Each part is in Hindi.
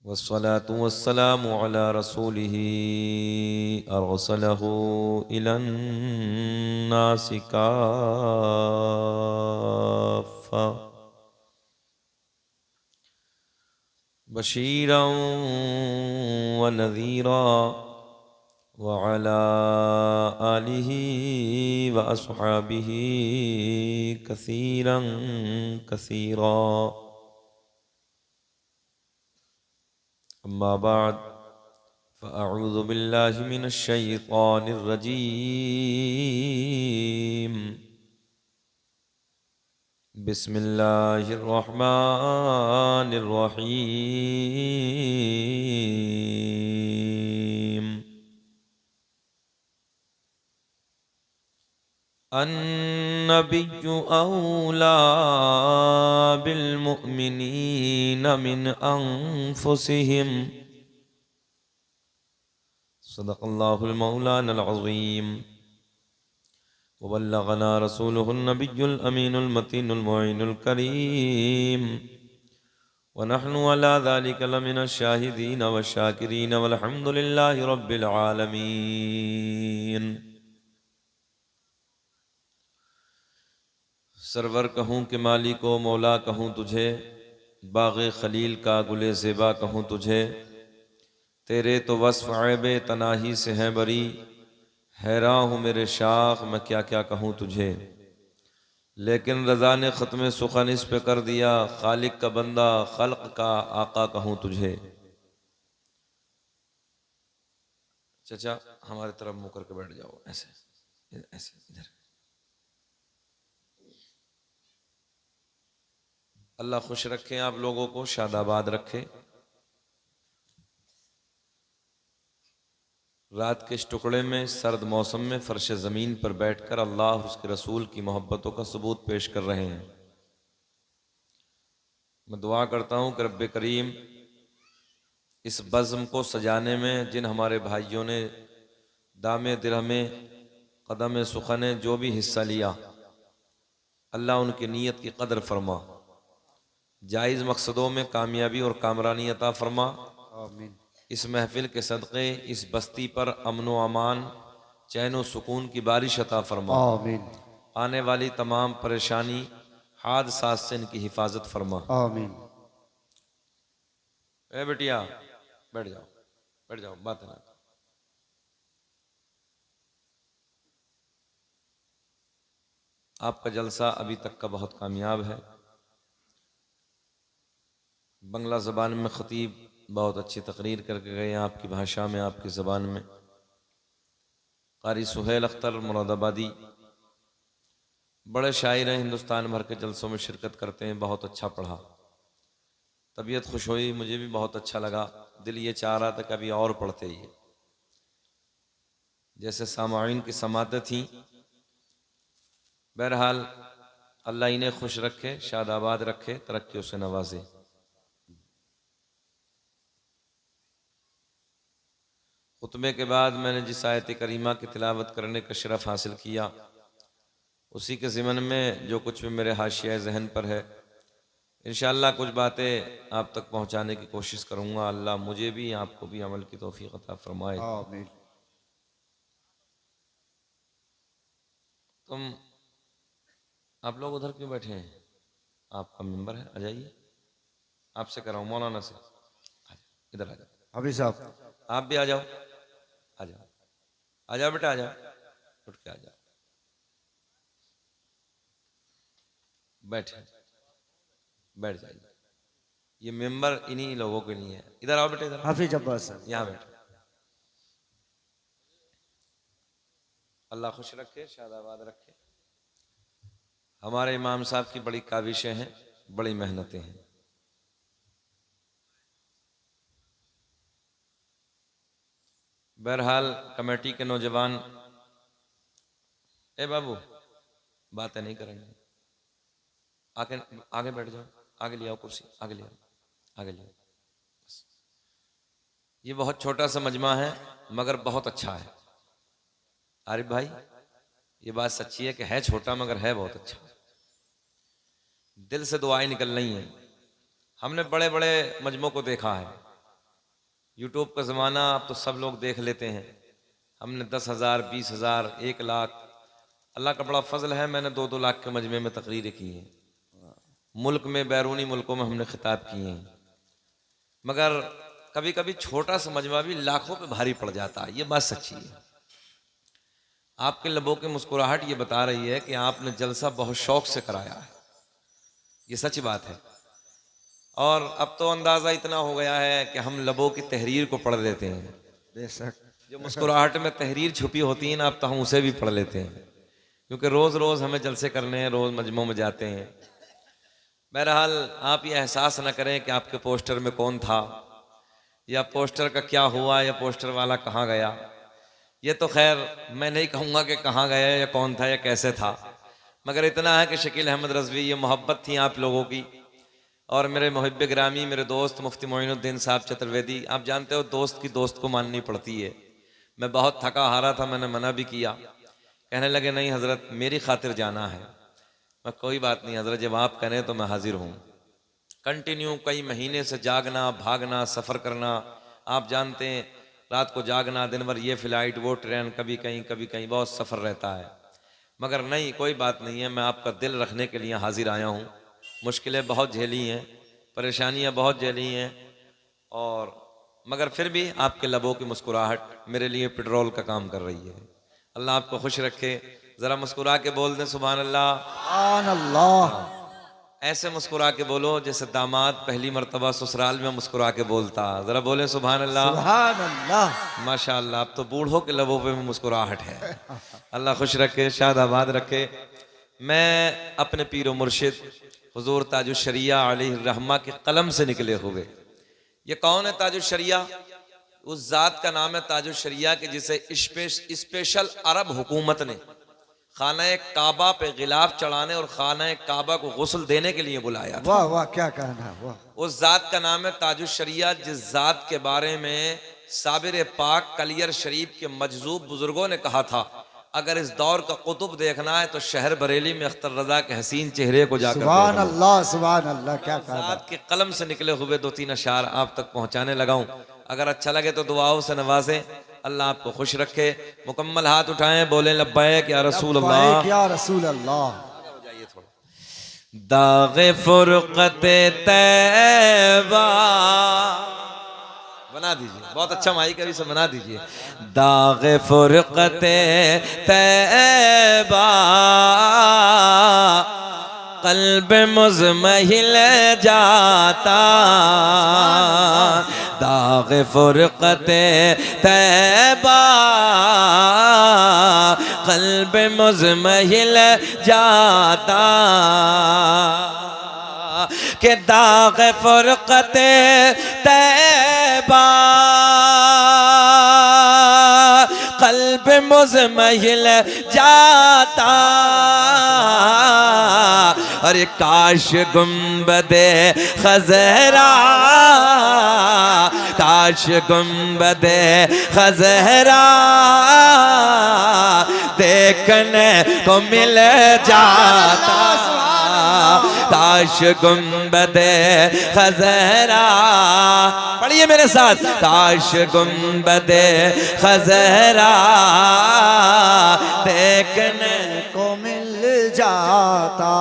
वस्सलातु वस्सलामु अला रसूलिही अरसलहु इलन नासि काफ़्फ़ा बशीरन व नज़ीरा व अला आलिही व अस्हाबिही कसीरन कसीरा। अम्मा बाद फ़अऊज़ु बिल्लाहि मिनश शैतानिर रजीम। बिस्मिल्लाहिर रहमानिर रहीम। अन्नबिय्यु औला बिल मुअमिनीन मिन अंफुसिहिम। सदक़ल्लाहुल मौलानल अज़ीम। वबल्लगना रसूलुहुन नबियुल अमीनुल मतीनुल मुईनुल करीम। व नहनु अला ज़ालिका लमिनश शाहिदीन वश्शाकिरीन वल्हम्दुलिल्लाहि रब्बिल आलमीन। सरवर कहूँ कि मालिको मौला कहूँ तुझे, बाग़े खलील का गुले ज़ेबा कहूँ तुझे। तेरे तो वस्फ़ ऐबे तनाही से हैं बरी, हैरान हूँ मेरे शाख मैं क्या क्या कहूँ तुझे। लेकिन रज़ा ने ख़त्म सुखन इस पे कर दिया, खालिक का बंदा खल्क़ का आका कहूँ तुझे। चचा हमारी तरफ मुँह करके बैठ जाओ, ऐसे ऐसे इधर। अल्लाह खुश रखे आप लोगों को, शादाबाद रखे। रात के इस टुकड़े में सर्द मौसम में फर्श ज़मीन पर बैठकर अल्लाह और उसके रसूल की मोहब्बतों का सबूत पेश कर रहे हैं। मैं दुआ करता हूँ कि रब्बे करीम इस बज़्म को सजाने में जिन हमारे भाइयों ने दामे दिरहमे कदम सुखने जो भी हिस्सा लिया, अल्लाह उनकी नीयत की कदर फरमा, जायज़ मकसदों में कामयाबी और कामरानी अता फरमा। आमीन। इस महफिल के सदक़े इस बस्ती पर अमन व अमान, चैन व सुकून की बारिश अता फरमा। आमीन। आने वाली तमाम परेशानी हादसात से इनकी हिफाजत फरमा। आमीन। ए बेटिया बैठ जाओ, बैठ जाओ, बात ना। आपका जलसा अभी तक का बहुत कामयाब है। बंगला ज़बान में ख़तीब बहुत अच्छी तकरीर करके गए, आपकी भाषा में, आपकी ज़बान में। क़ारी सुहेल अख्तर मुरादाबादी बड़े शायर हैं, हिंदुस्तान भर के जलसों में शिरकत करते हैं, बहुत अच्छा पढ़ा, तबीयत खुश हुई, मुझे भी बहुत अच्छा लगा। दिल ये चाह रहा था कभी और पढ़ते ही। जैसे सामाईन की समातें थीं। बहरहाल अल्लाह इन्हें खुश रखे, शादाबाद रखे, तरक्कियों से नवाजे। खुतबे के बाद मैंने जिस आयत करीमा की तिलावत करने का शरफ हासिल किया, उसी के ज़िमन में जो कुछ भी मेरे हाशिया ज़हन पर है, इंशाअल्लाह कुछ बातें आप तक पहुँचाने की कोशिश करूँगा। अल्लाह मुझे भी आपको भी अमल की तौफीक अता फरमाए। आमीन। तुम आप लोग उधर क्यों बैठे हैं? आपका मेंबर है, आ जाइए। आपसे कराऊँ मौलाना से, इधर आ जाओ। अभी साहब आप भी आ जाओ, आ जाओ, आ जाओ बेटा, आ जाओ, उठ के आ जाओ, बैठे, बैठ जाइए। ये मेंबर इन्हीं लोगों के लिए है। इधर आओ बेटा, इधर हाफिज अब्बास साहब, यहाँ बैठो। अल्लाह खुश रखे, शादाबाद रखे। हमारे इमाम साहब की बड़ी काविशें हैं, बड़ी मेहनतें हैं। बहरहाल कमेटी के नौजवान, ए बाबू बातें नहीं करेंगे, आगे आगे बैठ जाओ, आगे ले आओ कुर्सी, आगे ले आओ, आगे ले आओ। ये बहुत छोटा सा मजमा है मगर बहुत अच्छा है। आरिफ भाई ये बात सच्ची है कि है छोटा मगर है बहुत अच्छा। दिल से दुआएं निकल रही हैं। हमने बड़े बड़े मजमों को देखा है, यूट्यूब का ज़माना, अब तो सब लोग देख लेते हैं। हमने 10,000, 20,000, 1 लाख, अल्लाह का बड़ा फजल है, मैंने 2-2 लाख के मजमे में तकरीरें की हैं। मुल्क में, बैरूनी मुल्कों में हमने खिताब किए हैं। मगर कभी कभी छोटा सा मजमा भी लाखों पे भारी पड़ जाता है, ये बात सच्ची है। आपके लबों की मुस्कुराहट ये बता रही है कि आपने जलसा बहुत शौक से कराया है, ये सच बात है। और अब तो अंदाज़ा इतना हो गया है कि हम लबों की तहरीर को पढ़ लेते हैं। बेशक जो मुस्कुराहट में तहरीर छुपी होती है ना, अब तो हम उसे भी पढ़ लेते हैं, क्योंकि रोज़ रोज़ हमें जलसे करने हैं, रोज़ मजमों में जाते हैं। बहरहाल आप ये एहसास न करें कि आपके पोस्टर में कौन था, या पोस्टर का क्या हुआ, या पोस्टर वाला कहाँ गया। ये तो खैर मैं नहीं कहूँगा कि कहाँ गया या कौन था या कैसे था, मगर इतना है कि शकील अहमद रज़वी, ये मोहब्बत थी आप लोगों की। और मेरे मुहिब ग्रामी, मेरे दोस्त मुफ्ती मोइनुद्दीन साहब चतुर्वेदी, आप जानते हो दोस्त की दोस्त को माननी पड़ती है। मैं बहुत थका हारा था, मैंने मना भी किया, कहने लगे नहीं हज़रत मेरी खातिर जाना है। मैं कोई बात नहीं हज़रत, जब आप करें तो मैं हाजिर हूँ। कंटिन्यू कई महीने से जागना, भागना, सफ़र करना, आप जानते हैं रात को जागना, दिन भर ये फ़्लाइट वो ट्रेन, कभी कहीं बहुत सफ़र रहता है। मगर नहीं, कोई बात नहीं है, मैं आपका दिल रखने के लिए हाजिर आया हूँ। मुश्किलें बहुत झेली हैं, परेशानियाँ बहुत झेली हैं, और मगर फिर भी आपके लबों की मुस्कुराहट मेरे लिए पेट्रोल का काम कर रही है। अल्लाह आपको खुश रखे। ज़रा मुस्कुरा के बोल दें सुभान अल्लाह। सुभान अल्लाह। ऐसे मुस्कुरा के बोलो जैसे दामाद पहली मर्तबा ससुराल में मुस्कुरा के बोलता। ज़रा बोले सुभान अल्लाह। सुभान अल्लाह। माशाअल्लाह, अब तो बूढ़ों के लबों पे भी मुस्कुराहट है। अल्लाह खुश रखे, शाद आबाद रखे। मैं अपने पीर व मुर्शिद हुजूर ताजुश्शरिया अलैहिर्रहमा के कलम से निकले हुए, ये कौन है ताजुश्शरिया? उस जात का नाम है ताजुश्शरिया कि जिसे स्पेशल अरब हुकूमत ने खाना काबा पे गिलाफ चढ़ाने और खाना काबा को गुस्ल देने के लिए बुलाया था। वाह वाह, क्या कहना है, वाह। उस जात का नाम है ताजुश्शरिया, जिस जात के बारे में साबिर पाक कलियर शरीफ के मजजूब बुजुर्गों ने कहा था, अगर इस दौर का कुतुब देखना है तो शहर बरेली में अख्तर रजा के हसीन चेहरे को जाकर सुभान अल्लाह, सुभान अल्लाह, क्या कहना। के कलम से निकले हुए 2-3 अशार आप तक पहुंचाने लगा हूं। अगर अच्छा लगे तो दुआओं से नवाजें, अल्लाह आपको खुश रखे। मुकम्मल हाथ उठाएं, बोले लब्बैक या रसूल अल्लाह, या रसूल अल्लाह। दाग़े फुरक़ते तैबा बना दीजिए, बहुत अच्छा माइक अभी से बना दीजिए। दाग़े फुरक़ते तैबा क़ल्ब मुज़महिल जाता, दाग़े फुरक़ते तैबा क़ल्ब मुज़महिल जाता, के दाग़े फुरक़ते तैबा क़ल्ब मुज़महिल जाता। अरे काश गुंबदे खज़रा, काश गुंबदे खज़रा देखने को मिल जाता, काश गुंबदे खज़रा, पढ़िए मेरे साथ, काश गुंबदे खज़रा देखने को मिल जाता।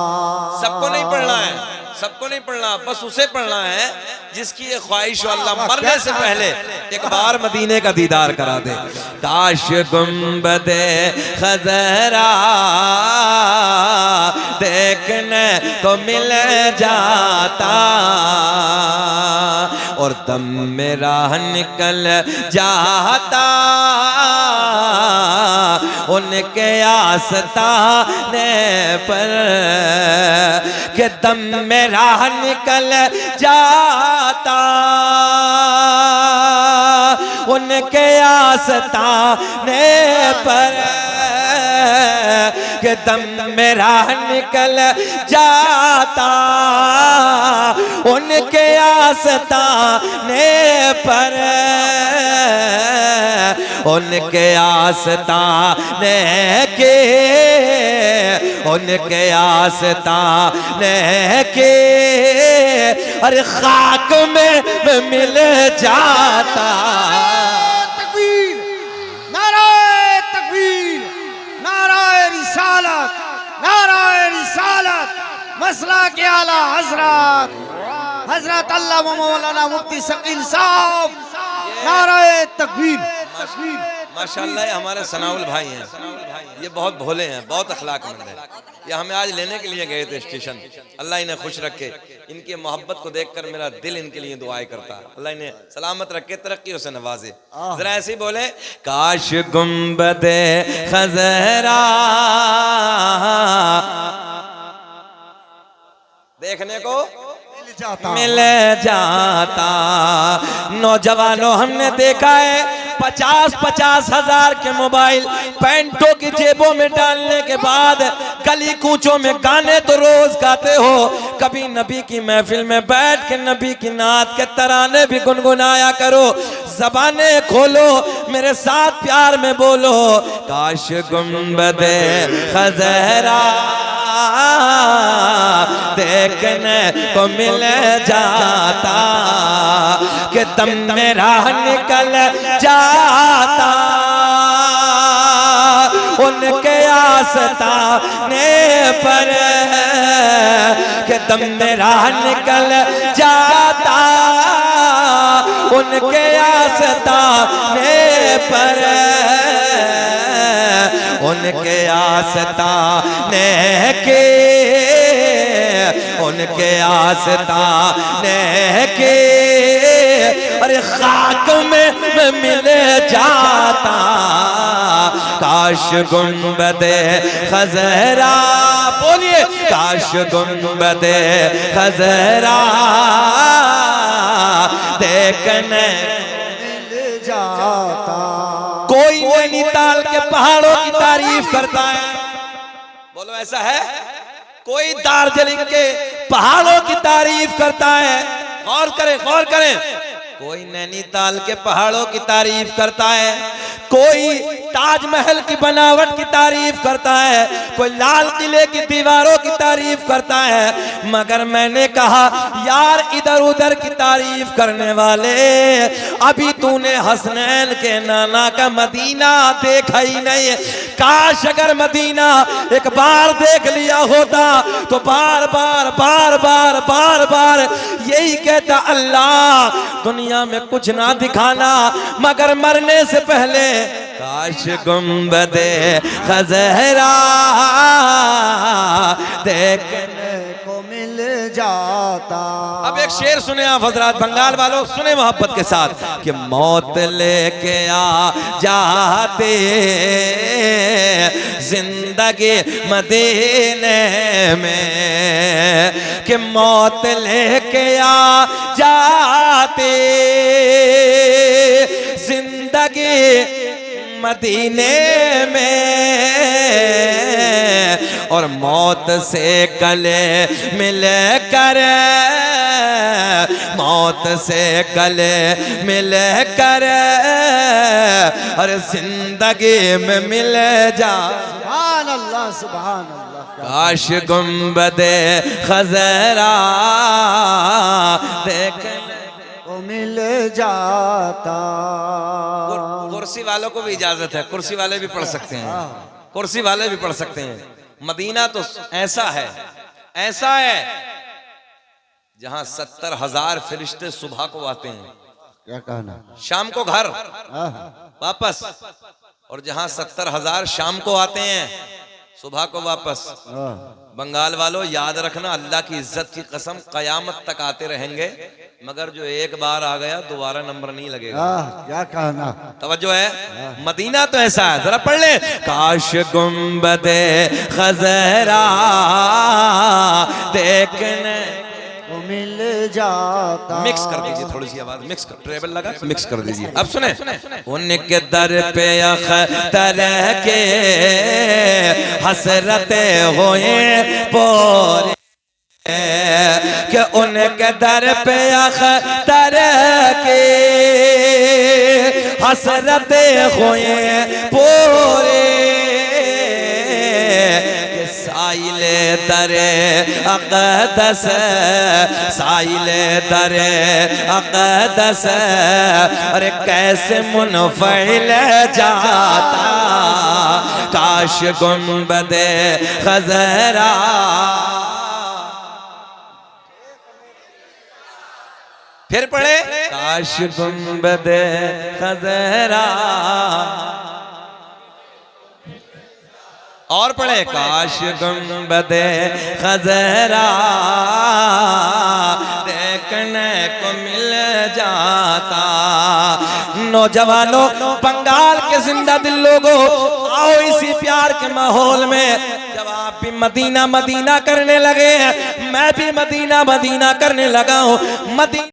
सबको नहीं पढ़ना है, सबको नहीं पढ़ना, बस उसे पढ़ना है जिसकी ये ख्वाहिश हो अल्लाह मरने से पहले एक बार मदीने का दीदार करा दे। काश गुंबदे खज़रा देखने को मिल जाता, और दम मेरा निकल जाता उनके आस्ताने पर, के दम मेरा निकल जाता उनके आस्ताने पर, के दम मेरा निकल जाता उनके आस्ताने पर, उनके आस्ताने के, उनके आस्ताने के अरे खाक में मैं मिल जाता। तकबीर, नाराए तकबीर, नाराए रिसालत, नाराए रिसालत, मसला के आला हजरत हजरत अल्लामा मौलाना मुफ्ती शकील साहब, नाराए तकबीर। माशाल्लाह ये हमारे सनाउल भाई हैं, ये बहुत भोले हैं, बहुत अखलाकमंद हैं। ये हमें आज लेने के लिए गए थे स्टेशन। अल्लाह इन्हें खुश रखे, इनकी मोहब्बत को देखकर मेरा दिल इनके लिए दुआएं करता है। अल्लाह इन्हें सलामत रखे, तरक्की से नवाजे। जरा ऐसे ही बोले, काश गुंबदे खजरा देखने को मिल जाता। नौजवानों, हमने देखा है 50-50 हजार के मोबाइल पैंटों की जेबों में डालने के बाद गली कूचों में गाने तो रोज गाते हो, कभी नबी की महफिल में बैठ के नबी की नात के तराने भी गुनगुनाया करो। ज़बाने खोलो, मेरे साथ प्यार में बोलो, काश गुंबदे खजरा देखने को मिल जाता कि दम मेरा निकल जाता। उनके आस्ताने पर कि दम मेरा निकल जाता। उनके आस्ताने पर, उनके आस्ताने के, उनके आस्ताने के अरे खाक में मैं मिल जाता। काश गुंबदे खजरा, बोलिए काश गुंबदे खजरा देखने मिल जाता। कोई नैनीताल के पहाड़ों की तारीफ करता है, बोलो ऐसा है? कोई दार्जिलिंग के पहाड़ों की तारीफ करता है। गौर करें, गौर करें। कोई नैनीताल के पहाड़ों की तारीफ करता है, कोई ताजमहल की बनावट की तारीफ करता है, कोई लाल किले की दीवारों की तारीफ करता है। मगर मैंने कहा यार, इधर उधर की तारीफ करने वाले, अभी तूने हसनैन के नाना का मदीना देखा ही नहीं। काश अगर मदीना एक बार देख लिया होता तो बार बार बार बार बार बार यही कहता, अल्लाह दुनिया में कुछ ना दिखाना मगर मरने से पहले काश गुंबदे खजरा देखने को मिल जाता। अब एक शेर सुने आप हजरात, बंगाल वालों सुने मोहब्बत के साथ कि मौत लेके आ जाते जिंदगी मदीने में, कि मौत लेके आ जाते जिंदगी मदीने में, और मौत से गले मिल कर, मौत से गले मिल कर और जिंदगी में मिल जा। सुभान अल्लाह, सुभान अल्लाह। काश गुंबदे खजरा देखने को मिल जाता। कुर्सी वालों को भी इजाजत है, कुर्सी वाले भी पढ़ सकते हैं, कुर्सी वाले भी पढ़ सकते हैं। मदीना तो ऐसा है, ऐसा है जहां 70,000 फरिश्ते सुबह को आते हैं, क्या कहना, शाम को घर वापस, और जहां 70,000 शाम को आते हैं सुबह को वापस। बंगाल वालों याद रखना, अल्लाह की इज्जत की कसम कयामत तक आते रहेंगे, मगर जो एक बार आ गया दोबारा नंबर नहीं लगेगा। क्या कहना, तवज्जो है। मदीना तो ऐसा है, जरा पढ़ ले, काश गुंबदे खजरा देखने को मिल जाता। मिक्स कर दीजिए, थोड़ी सी आवाज मिक्स कर, ट्रेबल लगा मिक्स कर दीजिए। अब सुने, उनके दर पे अख्तर के हसरते होए बोरे, कि उनके दर पे अख्तर के हसरते होए बोरे, साइले दरे अक़दस, साइले दरे अक़दस, अरे कैसे मुनफ़इल जाता काश गुंबदे खज़रा। फिर पढ़े काश गुंबदे खज़रा, और पढ़े काश गुंबदे खज़रा देखने को मिल जाता। नौजवानों, बंगाल के जिंदा दिल लोगों, आओ इसी प्यार के माहौल में जब आप भी मदीना मदीना करने लगे हैं, मैं भी मदीना मदीना करने लगा हूं। मदीना